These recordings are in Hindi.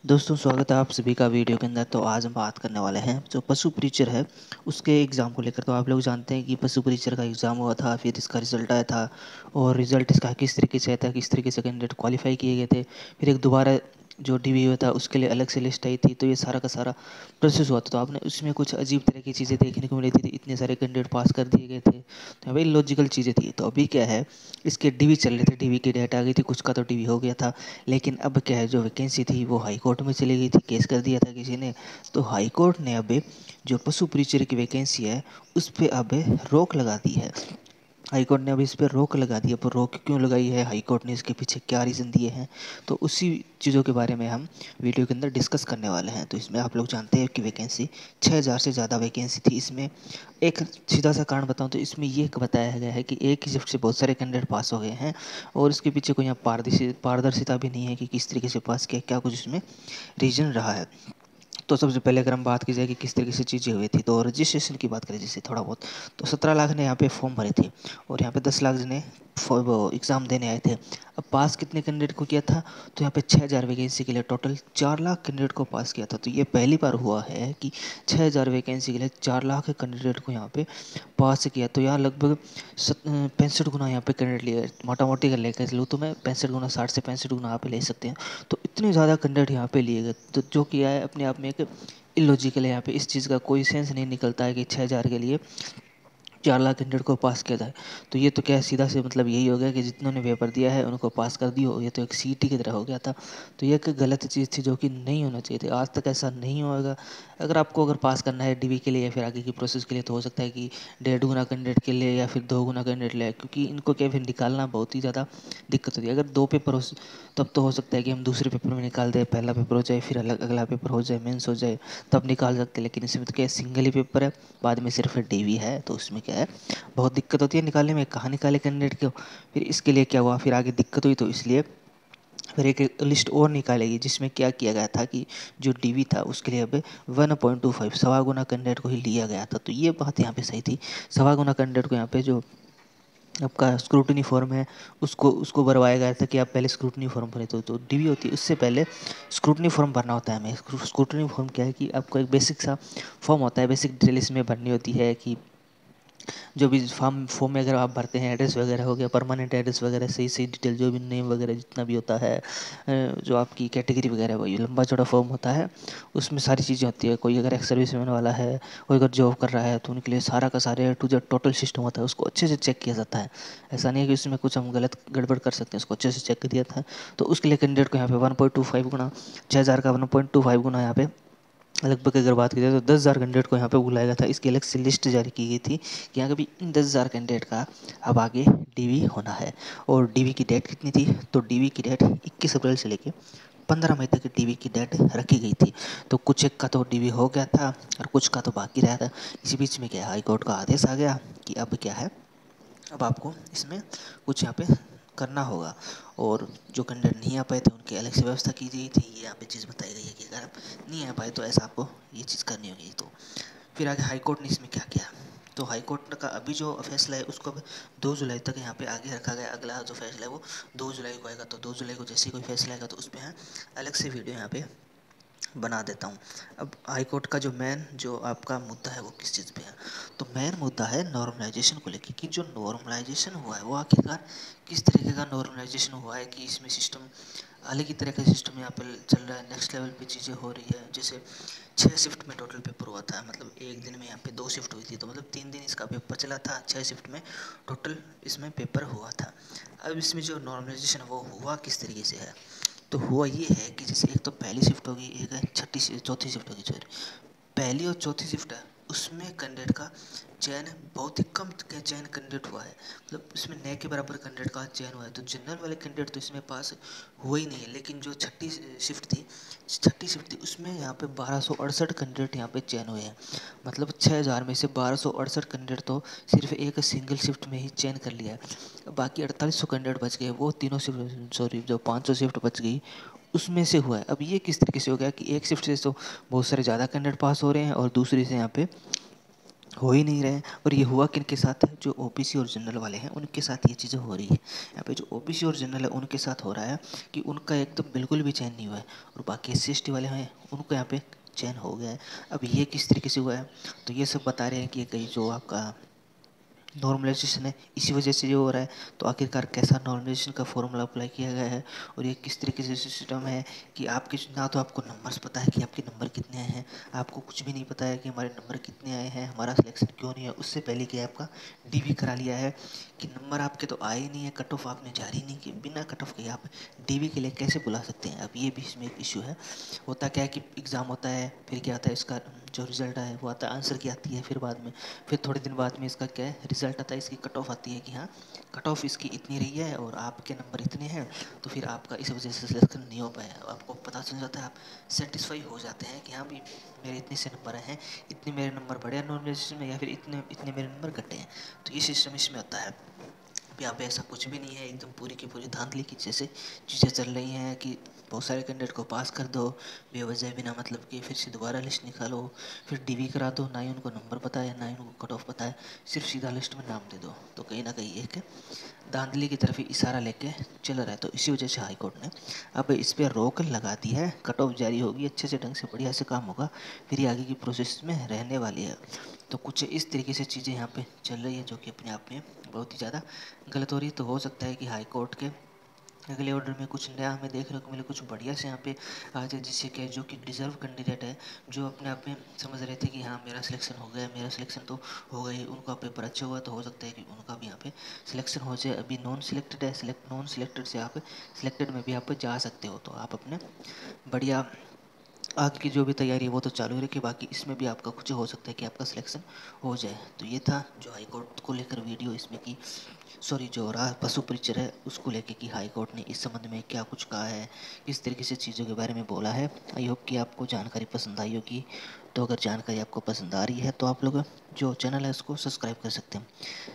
दोस्तों स्वागत है आप सभी का वीडियो के अंदर। तो आज हम बात करने वाले हैं जो पशु परीक्षर है उसके एग्ज़ाम को लेकर। तो आप लोग जानते हैं कि पशु परीक्षर का एग्ज़ाम हुआ था, फिर इसका रिजल्ट आया था और रिजल्ट इसका किस तरीके से आया था, किस तरीके से कैंडिडेट क्वालिफाई किए गए थे। फिर एक दोबारा जो डीवी हुआ था उसके लिए अलग से लिस्ट आई थी। तो ये सारा का सारा प्रोसेस हुआ था। तो आपने उसमें कुछ अजीब तरह की चीज़ें देखने को मिली थी, इतने सारे कैंडिडेट पास कर दिए गए थे। तो भाई लॉजिकल चीज़ें थी। तो अभी क्या है, इसके डीवी चल रहे थे, डीवी की डेट आ गई थी, कुछ का तो डीवी हो गया था। लेकिन अब क्या है, जो वैकेंसी थी वो हाई कोर्ट में चली गई थी, केस कर दिया था किसी ने। तो हाई कोर्ट ने अब जो पशु परिचय की वैकेंसी है उस पर अब रोक लगा दी है। हाई कोर्ट ने अब इस पर रोक लगा दी है। पर रोक क्यों लगाई है, हाई कोर्ट ने इसके पीछे क्या रीज़न दिए हैं, तो उसी चीज़ों के बारे में हम वीडियो के अंदर डिस्कस करने वाले हैं। तो इसमें आप लोग जानते हैं कि वैकेंसी 6,000 से ज़्यादा वैकेंसी थी। इसमें एक सीधा सा कारण बताऊं तो इसमें ये बताया गया है कि एक ही शिफ्ट से बहुत सारे कैंडिडेट पास हो गए हैं और इसके पीछे कोई यहाँ पारदर्शिता भी नहीं है कि किस तरीके से पास किया, क्या कुछ इसमें रीजन रहा है। तो सबसे पहले अगर हम बात की जाए कि किस तरीके से चीज़ें हुई थी, तो रजिस्ट्रेशन की बात करें जैसे थोड़ा बहुत, तो 17 लाख ने यहाँ पे फॉर्म भरे थे और यहाँ पे 10 लाख ने वो एग्ज़ाम देने आए थे। अब पास कितने कैंडिडेट को किया था, तो यहाँ पे 6,000 वैकेंसी के लिए टोटल 4 लाख कैंडिडेट को पास किया था। तो ये पहली बार हुआ है कि 6,000 वैकेंसी के लिए 4 लाख कैंडिडेट को यहाँ पे पास किया। तो यहाँ लगभग 65 गुना यहाँ पे कैंडिडेट लिए, मोटा मोटी कर लेकर चलूँ तो मैं 65 गुना, 60 से 65 गुना यहाँ पे ले सकते हैं। तो इतने ज़्यादा कैंडिडेट यहाँ पे लिए गए, तो जो किया है अपने आप में एक इलॉजिकल है। यहाँ पे इस चीज़ का कोई सेंस नहीं निकलता है कि 6,000 के लिए 4 लाख कैंडिडेट को पास किया जाए। तो ये तो क्या है, सीधा से मतलब यही हो गया कि जितनों ने पेपर दिया है उनको पास कर दियो। ये तो एक सीटी की तरह हो गया था। तो ये एक गलत चीज़ थी जो कि नहीं होना चाहिए थी। आज तक ऐसा नहीं होगा। अगर पास करना है डीवी के लिए या फिर आगे की प्रोसेस के लिए, तो हो सकता है कि 1.5 गुना कैंडिडेट के लिए या फिर 2 गुना कैंडिडेट ले, क्योंकि इनको क्या फिर निकालना बहुत ही ज़्यादा दिक्कत होती है। अगर 2 पेपर हो तब तो हो सकता है कि हम दूसरे पेपर में निकाल दें, पहला पेपर हो जाए फिर अलग अगला पेपर हो जाए, मेंस हो जाए, तब निकाल सकते हैं। लेकिन इसमें तो क्या है, सिंगल ही पेपर है, बाद में सिर्फ डीवी है। तो उसमें क्या है, बहुत दिक्कत होती है निकालने में, कहाँ निकाले कैंडिडेट को। फिर इसके लिए क्या हुआ, फिर आगे दिक्कत हुई, तो इसलिए फिर एक लिस्ट और निकालेगी जिसमें क्या किया गया था कि जो डीवी था उसके लिए अब 1.25 सवा गुना कैंडिडेट को ही लिया गया था। तो ये बात यहाँ पे सही थी। सवा गुना कैंडिडेट को यहाँ पे जो आपका स्क्रूटनी फॉर्म है उसको उसको भरवाया गया था कि आप पहले स्क्रूटनी फॉर्म भरे। तो डीवी होती है उससे पहले स्क्रूटनी फॉर्म भरना होता है हमें। स्क्रूटनी फॉर्म क्या है कि आपको एक बेसिक सा फॉर्म होता है, बेसिक डिटेल इसमें भरनी होती है कि जो भी फॉर्म में अगर आप भरते हैं, एड्रेस वगैरह हो गया, परमानेंट एड्रेस वगैरह, सही सही डिटेल जो भी नेम वगैरह जितना भी होता है, जो आपकी कैटेगरी वगैरह, वही लंबा चौड़ा फॉर्म होता है। उसमें सारी चीज़ें होती है। कोई अगर एक्स सर्विस मैन वाला है, कोई अगर जॉब कर रहा है, तो उनके लिए सारा का सारे ए टू जेड टोटल सिस्टम होता है, उसको अच्छे से चेक किया जाता है। ऐसा नहीं है कि उसमें कुछ हम गलत गड़बड़ कर सकते हैं, उसको अच्छे से चेक किया था। तो उसके लिए कैंडिडेट को यहाँ पे 1.25 गुना, 6,000 का 1.25 गुना यहाँ पे लगभग अगर बात की जाए तो 10,000 कैंडिडेट को यहाँ पे बुलाया गया था। इसकी अलग से लिस्ट जारी की गई थी कि यहाँ कभी इन 10,000 कैंडिडेट का अब आगे डीवी होना है। और डीवी की डेट कितनी थी, तो डीवी की डेट 21 अप्रैल से लेके 15 मई तक डीवी की डेट रखी गई थी। तो कुछ एक का तो डीवी हो गया था और कुछ का तो बाकी रहा था। इसी बीच में क्या, हाई कोर्ट का आदेश आ गया कि अब क्या है, अब आपको इसमें कुछ यहाँ पे करना होगा। और जो कैंडिडेट नहीं आ पाए थे उनकी अलग से व्यवस्था की गई थी। ये यहाँ पे चीज़ बताई गई है कि अगर आप नहीं आ पाए तो ऐसा आपको ये चीज़ करनी होगी। तो फिर आगे हाई कोर्ट ने इसमें क्या किया, तो हाई कोर्ट का अभी जो फैसला है उसको अब 2 जुलाई तक यहाँ पे आगे रखा गया। अगला जो फैसला है वो 2 जुलाई को आएगा। तो 2 जुलाई को जैसे ही कोई फैसला आएगा तो उस पर अलग से वीडियो यहाँ पे बना देता हूँ। अब हाई कोर्ट का जो मेन जो आपका मुद्दा है वो किस चीज़ पे है, तो मेन मुद्दा है नॉर्मलाइजेशन को लेके, कि जो नॉर्मलाइजेशन हुआ है वो आखिरकार किस तरीके का नॉर्मलाइजेशन हुआ है, कि इसमें सिस्टम अलग ही तरह का सिस्टम यहाँ पे चल रहा है, नेक्स्ट लेवल पे चीज़ें हो रही है। जैसे 6 शिफ्ट में टोटल पेपर हुआ था, मतलब एक दिन में यहाँ पे 2 शिफ्ट हुई थी, तो मतलब 3 दिन इसका पेपर चला था। 6 शिफ्ट में टोटल इसमें पेपर हुआ था। अब इसमें जो नॉर्मलाइजेशन वो हुआ किस तरीके से है, तो हुआ ये है कि जैसे एक तो पहली शिफ्ट होगी, एक है चौथी शिफ्ट होगी, सॉरी, पहली और चौथी शिफ्ट है उसमें कैंडिडेट का चयन बहुत ही कम चयन कैंडिडेट हुआ है। मतलब इसमें नए के बराबर कैंडिडेट का चयन हुआ है। तो जनरल वाले कैंडिडेट तो इसमें पास हुए ही नहीं है। लेकिन जो छठी शिफ्ट थी उसमें यहाँ पे 1,268 कैंडिडेट यहाँ पे चयन हुए हैं। मतलब 6,000 में से 1,268 कैंडिडेट तो सिर्फ एक सिंगल शिफ्ट में ही चयन कर लिया है। बाकी 4,800 कैंडिडेट बच गए, वो तीनों शिफ्ट, सॉरी, जो 500 शिफ्ट बच गई उसमें से हुआ है। अब ये किस तरीके से हो गया कि एक शिफ्ट से तो बहुत सारे ज़्यादा कैंडिडेट पास हो रहे हैं और दूसरी से यहाँ पे हो ही नहीं रहे हैं। और ये हुआ किन के साथ है, जो ओबीसी और जनरल वाले हैं उनके साथ ये चीज़ें हो रही है। यहाँ पे जो ओबीसी और जनरल है उनके साथ हो रहा है कि उनका एकदम बिल्कुल भी चयन नहीं हुआ है, और बाकी SC ST वाले हैं उनको यहाँ पे चयन हो गया है। अब ये किस तरीके से हुआ है, तो ये सब बता रहे हैं कि कहीं जो आपका नॉर्मलाइजेशन है इसी वजह से ये हो रहा है। तो आखिरकार कैसा नॉर्मलाइजेशन का फॉर्मूला अप्लाई किया गया है और ये किस तरीके से सिस्टम है कि आपके ना तो आपको नंबर्स पता है कि आपके नंबर कितने आए हैं, आपको कुछ भी नहीं पता है कि हमारे नंबर कितने आए हैं, हमारा सिलेक्शन क्यों नहीं है। उससे पहले कि आपका DV करा लिया है कि नंबर आपके तो आए ही नहीं है, कट ऑफ आपने जारी नहीं की, बिना कट ऑफ के आप DV के लिए कैसे बुला सकते हैं। अब ये भी इसमें एक इशू है। होता क्या है कि एग्ज़ाम होता है, फिर क्या आता है इसका जो रिज़ल्ट है वो आता है, आंसर की आती है, फिर बाद में फिर थोड़े दिन बाद में इसका क्या है रिज़ल्ट आता है, इसकी कट ऑफ आती है कि हाँ कट ऑफ इसकी इतनी रही है और आपके नंबर इतने हैं, तो फिर आपका इस वजह से सिलेक्शन नहीं हो पाया। आपको पता चल जाता है, आप सेटिस्फाई हो जाते हैं कि हाँ भाई मेरे इतने से नंबर हैं, इतने मेरे नंबर बढ़े हैं नॉर्मलाइजेशन में, या फिर इतने इतने मेरे नंबर घटे हैं। तो ये सिस्टम इसमें होता है। यहाँ पे ऐसा कुछ भी नहीं है, एकदम पूरी की पूरी धांधली की जैसे चीज़ें चल रही हैं कि बहुत सारे कैंडिडेट को पास कर दो बेवजह बिना मतलब कि, फिर से दोबारा लिस्ट निकालो, फिर DV करा दो, ना ही उनको नंबर पता है ना ही उनको कट ऑफ पता है, सिर्फ सीधा लिस्ट में नाम दे दो। तो कहीं ना कहीं एक धांधली की तरफ ही इशारा लेके चल रहा है। तो इसी वजह से हाई कोर्ट ने अब इस पर रोक लगा दी है, कट ऑफ जारी होगी, अच्छे से ढंग से बढ़िया से काम होगा, फिर ये आगे की प्रोसेस में रहने वाली है। तो कुछ इस तरीके से चीज़ें यहाँ पे चल रही है जो कि अपने आप में बहुत ही ज़्यादा गलत हो रही है। तो हो सकता है कि हाई कोर्ट के अगले ऑर्डर में कुछ नया हमें देखने को मिले, कुछ बढ़िया से यहाँ पे आ जाए, जिससे क्या जो कि डिजर्व कैंडिडेट है, जो अपने आप में समझ रहे थे कि हाँ मेरा सिलेक्शन हो गया, मेरा सिलेक्शन तो हो गई, उनका पेपर अच्छा हुआ, तो हो सकता है कि उनका भी यहाँ पे सिलेक्शन हो जाए। अभी नॉन सिलेक्टेड है, नॉन सिलेक्टेड से आप सिलेक्टेड में भी आप जा सकते हो। तो आप अपने बढ़िया आगे की जो भी तैयारी है वो तो चालू ही रखिए, बाकी इसमें भी आपका कुछ हो सकता है कि आपका सिलेक्शन हो जाए। तो ये था जो हाई कोर्ट को लेकर वीडियो, इसमें कि सॉरी जो रहा पशु परिचर है उसको लेके कि हाई कोर्ट ने इस संबंध में क्या कुछ कहा है, किस तरीके से चीज़ों के बारे में बोला है। आई होप कि आपको जानकारी पसंद आई होगी। तो अगर जानकारी आपको पसंद आ रही है तो आप लोग जो चैनल है उसको सब्सक्राइब कर सकते हैं,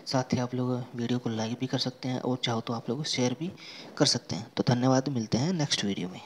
साथ ही आप लोग वीडियो को लाइक भी कर सकते हैं, और चाहो तो आप लोग शेयर भी कर सकते हैं। तो धन्यवाद, मिलते हैं नेक्स्ट वीडियो में।